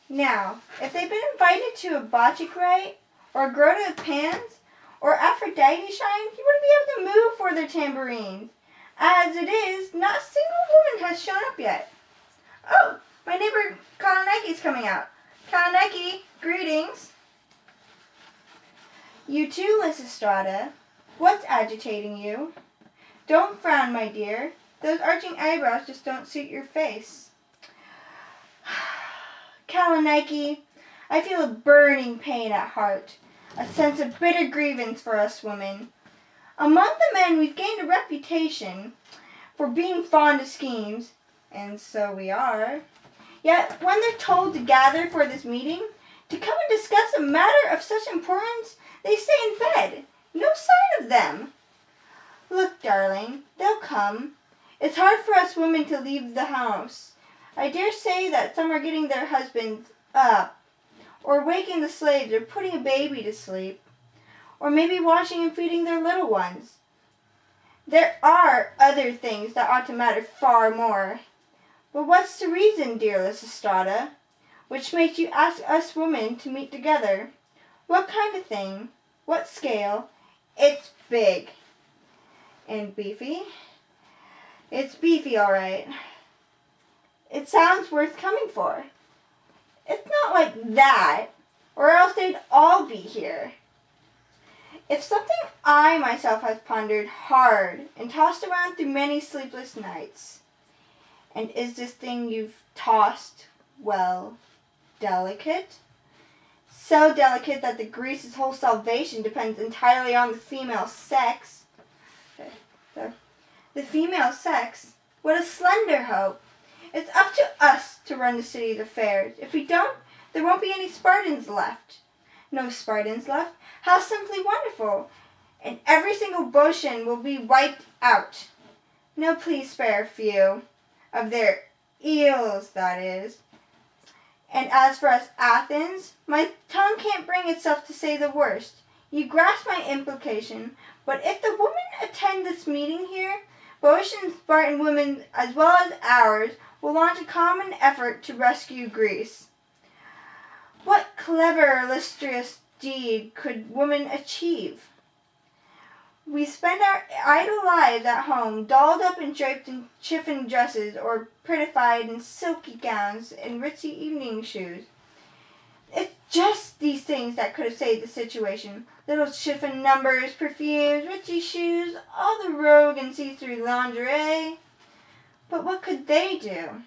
Now, if they've been invited to a bocce rite, or Grota of Pans, or Aphrodite Shine, you wouldn't be able to move for their tambourines. As it is, not a single woman has shown up yet. Oh, my neighbor Kalaneki's coming out. Kalaneki, greetings. You too, Lysistrata. What's agitating you? Don't frown, my dear. Those arching eyebrows just don't suit your face. Kalaneki, I feel a burning pain at heart, a sense of bitter grievance for us women. Among the men, we've gained a reputation for being fond of schemes, and so we are. Yet, when they're told to gather for this meeting, to come and discuss a matter of such importance, they stay in bed. No sign of them. Look, darling, they'll come. It's hard for us women to leave the house. I dare say that some are getting their husbands up, or waking the slaves, or putting a baby to sleep, or maybe washing and feeding their little ones. There are other things that ought to matter far more. But what's the reason, dear Lysistrata, which makes you ask us women to meet together? What kind of thing? What scale? It's big. And beefy? It's beefy, all right. It sounds worth coming for. It's not like that, or else they'd all be here. It's something I myself have pondered hard and tossed around through many sleepless nights. And is this thing you've tossed, well, delicate? So delicate that the Greece's whole salvation depends entirely on the female sex. The female sex? What a slender hope. It's up to us to run the city's affairs. If we don't, there won't be any Spartans left. No Spartans left? How simply wonderful. And every single Boeotian will be wiped out. No, please spare a few. Of their eels, that is. And as for us Athens, my tongue can't bring itself to say the worst. You grasp my implication, but if the women attend this meeting here, Boeotian and Spartan women, as well as ours, will launch a common effort to rescue Greece. What clever, illustrious deed could women achieve? We spend our idle lives at home, dolled up and draped in chiffon dresses, or prettified in silky gowns and ritzy evening shoes. It's just these things that could have saved the situation. Little chiffon numbers, perfumes, ritzy shoes, all the rogue and see-through lingerie. But what could they do?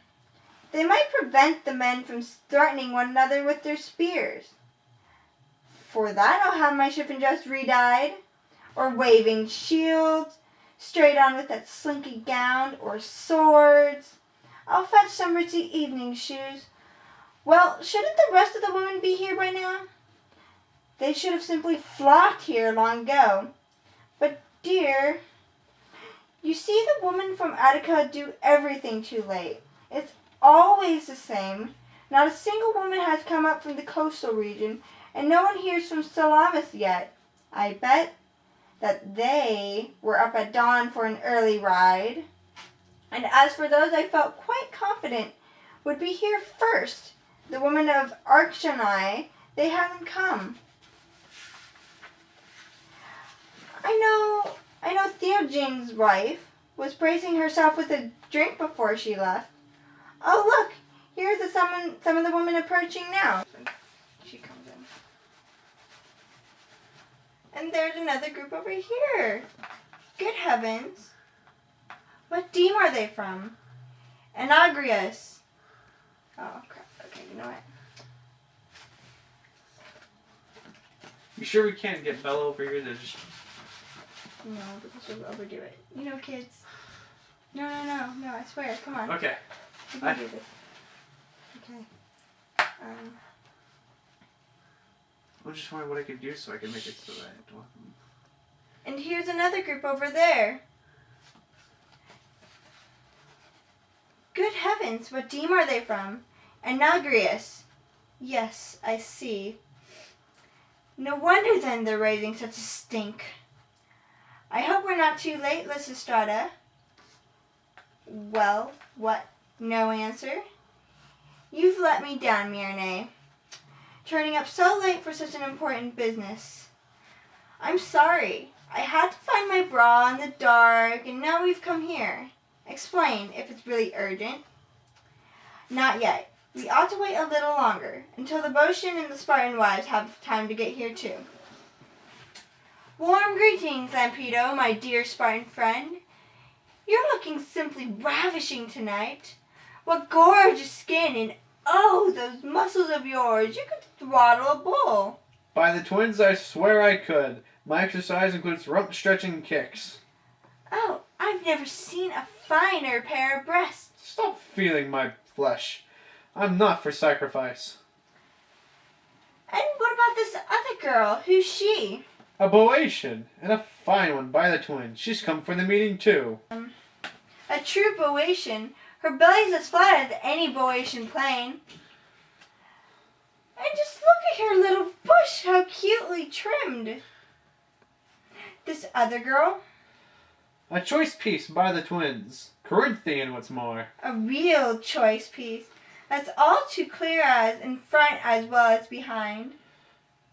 They might prevent the men from threatening one another with their spears. For that I'll have my chiffon dress re-dyed, or waving shields, straight on with that slinky gown, or swords. I'll fetch some ritzy evening shoes. Well, shouldn't the rest of the women be here by now? They should have simply flocked here long ago. But, dear, you see the women from Attica do everything too late. It's always the same. Not a single woman has come up from the coastal region, and no one hears from Salamis yet. I bet that they were up at dawn for an early ride. And as for those I felt quite confident would be here first, the women of Arctianae, they haven't come. I know Theogene's wife was bracing herself with a drink before she left. Oh, look, here's some of the women approaching now. She comes in. And there's another group over here. Good heavens. What deme are they from? Anagrius. Oh, crap. Okay, you know what? You sure we can't get Bella over here to just... No, because she'll overdo it. You know, kids. No, I swear. Come on. Okay. We can do this. Okay. I'm just wondering what I could do so I can make it so that I don't... And here's another group over there. Good heavens, what deme are they from? Anagrius. Yes, I see. No wonder then they're raising such a stink. I hope we're not too late, Lysistrata. Well, what? No answer? You've let me down, Mirne. Turning up so late for such an important business. I'm sorry. I had to find my bra in the dark, and now we've come here. Explain, if it's really urgent. Not yet. We ought to wait a little longer, until the Boeotian and the Spartan wives have time to get here too. Warm greetings, Lampedo, my dear Spartan friend. You're looking simply ravishing tonight. What gorgeous skin, and oh, those muscles of yours. You could throttle a bull. By the twins, I swear I could. My exercise includes rump stretching kicks. Oh, I've never seen a finer pair of breasts. Stop feeling my flesh. I'm not for sacrifice. And what about this other girl? Who's she? A Boeotian, and a fine one by the twins. She's come for the meeting too. A true Boeotian. Her belly's as flat as any Boeotian plain. And just look at her little bush, how cutely trimmed. This other girl? A choice piece by the twins. Corinthian, what's more. A real choice piece. That's all too clear as in front as well as behind.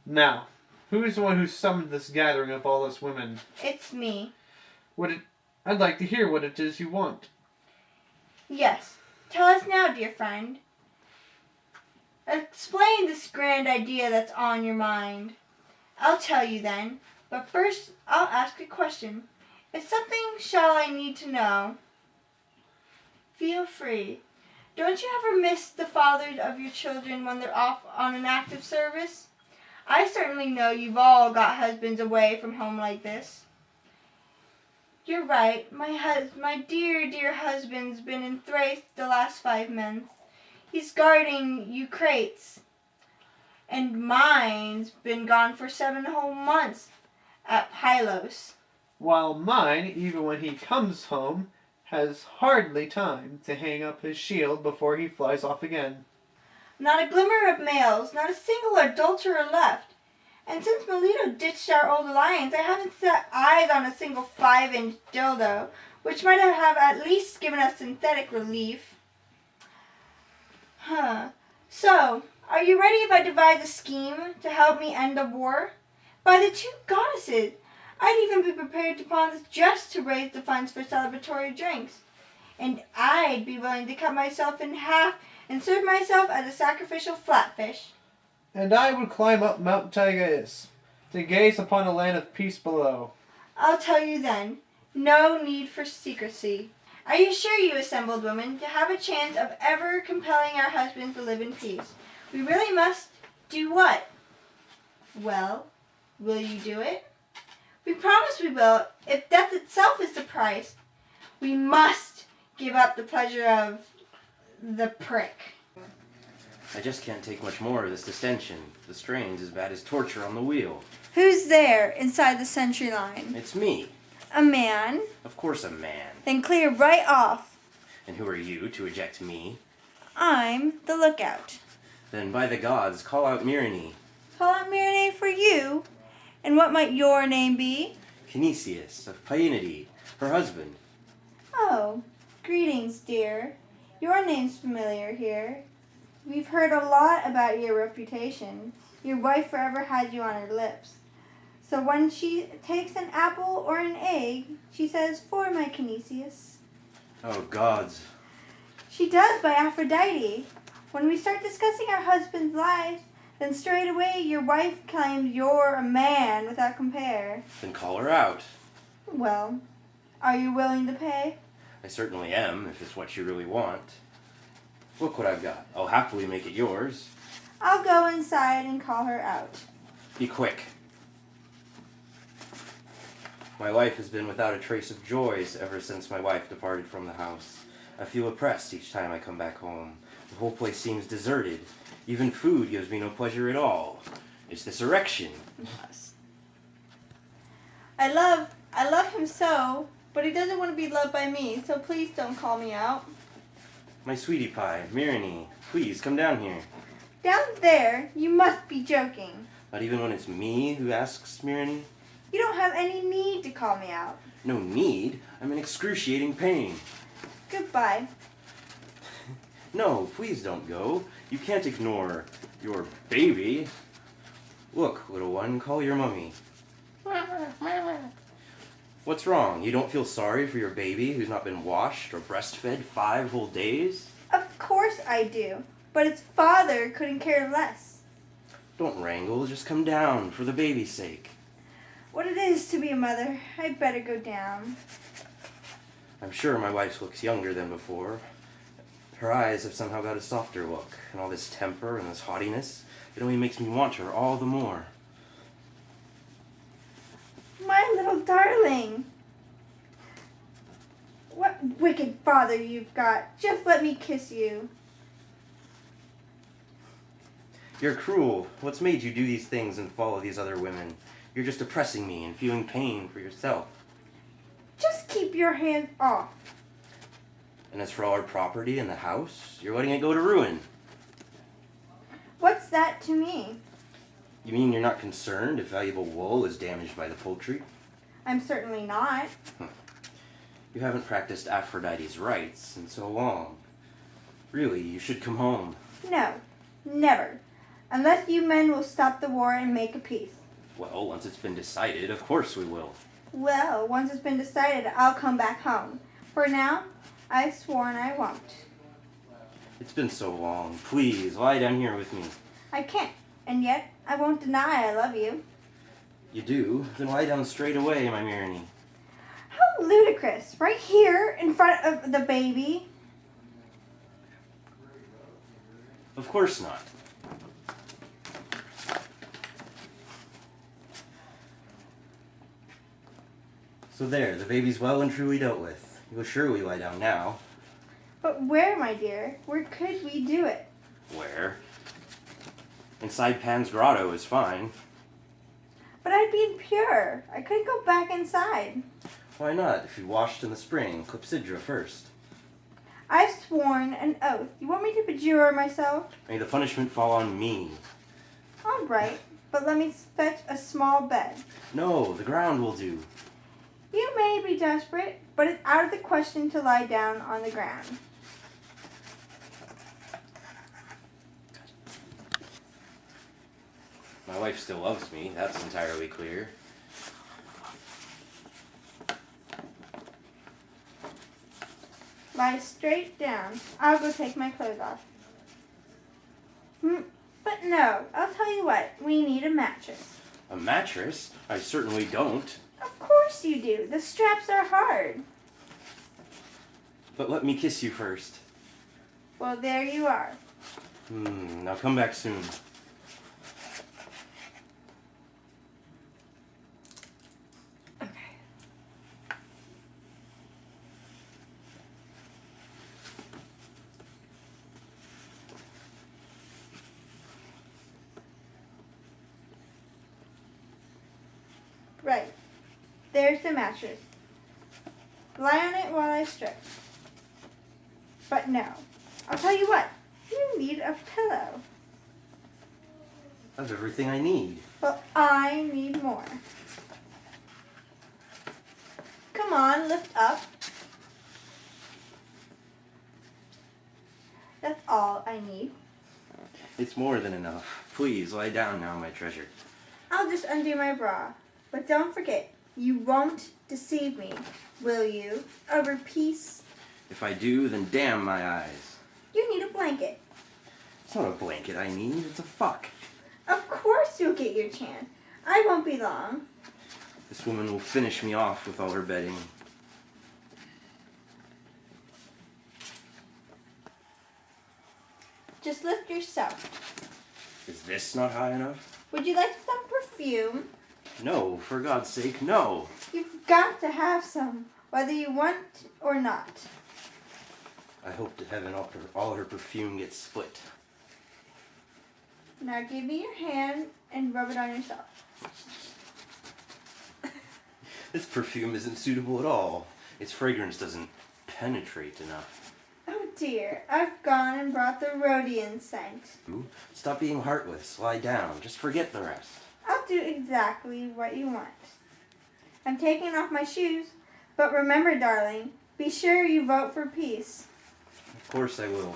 Now, who is the one who summoned this gathering of all us women? It's me. I'd like to hear what it is you want. Yes. Tell us now, dear friend. Explain this grand idea that's on your mind. I'll tell you then, but first I'll ask a question. If something shall I need to know, feel free. Don't you ever miss the fathers of your children when they're off on an active service? I certainly know you've all got husbands away from home like this. You're right. My dear, dear husband's been in Thrace the last 5 months. He's guarding Eucrates. And mine's been gone for 7 whole months at Pylos. While mine, even when he comes home, has hardly time to hang up his shield before he flies off again. Not a glimmer of males, not a single adulterer left. And since Melito ditched our old alliance, I haven't set eyes on a single 5-inch dildo, which might have at least given us synthetic relief. So, are you ready if I devise a scheme to help me end the war? By the 2 goddesses, I'd even be prepared to pawn this dress to raise the funds for celebratory drinks. And I'd be willing to cut myself in half and serve myself as a sacrificial flatfish. And I would climb up Mount Tigais to gaze upon a land of peace below. I'll tell you then. No need for secrecy. I assure you, assembled women, to have a chance of ever compelling our husbands to live in peace, we really must do what? Well, will you do it? We promise we will, if death itself is the price. We must give up the pleasure of the prick. I just can't take much more of this distension. The strain's as bad as torture on the wheel. Who's there inside the sentry line? It's me. A man? Of course a man. Then clear right off. And who are you to eject me? I'm the lookout. Then by the gods, call out Myrine. Call out Myrine for you? And what might your name be? Canisius of Paeonidae, her husband. Oh, greetings, dear. Your name's familiar here. We've heard a lot about your reputation. Your wife forever had you on her lips. So when she takes an apple or an egg, she says, "For my Canisius." Oh, gods. She does by Aphrodite. When we start discussing our husband's lives, then straight away your wife claims you're a man without compare. Then call her out. Well, are you willing to pay? I certainly am, if it's what you really want. Look what I've got. I'll happily make it yours. I'll go inside and call her out. Be quick. My life has been without a trace of joys ever since my wife departed from the house. I feel oppressed each time I come back home. The whole place seems deserted. Even food gives me no pleasure at all. It's this erection. Yes. I love him so, but he doesn't want to be loved by me, so please don't call me out. My sweetie pie, Myrine, please come down here. Down there? You must be joking. Not even when it's me who asks, Myrine? You don't have any need to call me out. No need. I'm in excruciating pain. Goodbye. No, please don't go. You can't ignore your baby. Look, little one, call your mummy. What's wrong? You don't feel sorry for your baby who's not been washed or breastfed 5 whole days? Of course I do, but its father couldn't care less. Don't wrangle, just come down for the baby's sake. What it is to be a mother, I'd better go down. I'm sure my wife looks younger than before. Her eyes have somehow got a softer look, and all this temper and this haughtiness, it only makes me want her all the more. My little darling. What wicked father you've got. Just let me kiss you. You're cruel. What's made you do these things and follow these other women? You're just oppressing me and feeling pain for yourself. Just keep your hands off. And as for all our property and the house, you're letting it go to ruin. What's that to me? You mean you're not concerned if valuable wool is damaged by the poultry? I'm certainly not. You haven't practiced Aphrodite's rites in so long. Really, you should come home. No, never. Unless you men will stop the war and make a peace. Well, once it's been decided, of course we will. Well, once it's been decided, I'll come back home. For now, I've sworn I won't. It's been so long. Please, lie down here with me. I can't, and yet I won't deny I love you. You do? Then lie down straight away, my Marini. How ludicrous! Right here, in front of the baby. Of course not. So there, the baby's well and truly dealt with. You'll surely lie down now. But where, my dear? Where could we do it? Where? Inside Pan's grotto is fine. But I'd be impure. I couldn't go back inside. Why not, if you washed in the spring, clepsydra first? I've sworn an oath. You want me to bejure myself? May the punishment fall on me. All right, but let me fetch a small bed. No, the ground will do. You may be desperate, but it's out of the question to lie down on the ground. My wife still loves me, that's entirely clear. Lie straight down. I'll go take my clothes off. But no, I'll tell you what. We need a mattress. A mattress? I certainly don't. Of course you do. The straps are hard. But let me kiss you first. Well, there you are. Now come back soon. Right. There's the mattress. Lie on it while I stretch. But no. I'll tell you what. You need a pillow. That's everything I need. Well, I need more. Come on, lift up. That's all I need. It's more than enough. Please, lie down now, my treasure. I'll just undo my bra. But don't forget, you won't deceive me, will you? Over peace? If I do, then damn my eyes. You need a blanket. It's not a blanket I need, it's a fuck. Of course you'll get your chance. I won't be long. This woman will finish me off with all her bedding. Just lift yourself. Is this not high enough? Would you like some perfume? No, for God's sake, no. You've got to have some, whether you want or not. I hope to heaven all her perfume gets split. Now give me your hand and rub it on yourself. This perfume isn't suitable at all. Its fragrance doesn't penetrate enough. Oh dear, I've gone and brought the Rhodian scent. Stop being heartless. Lie down. Just forget the rest. I'll do exactly what you want. I'm taking off my shoes, but remember, darling, be sure you vote for peace. Of course I will.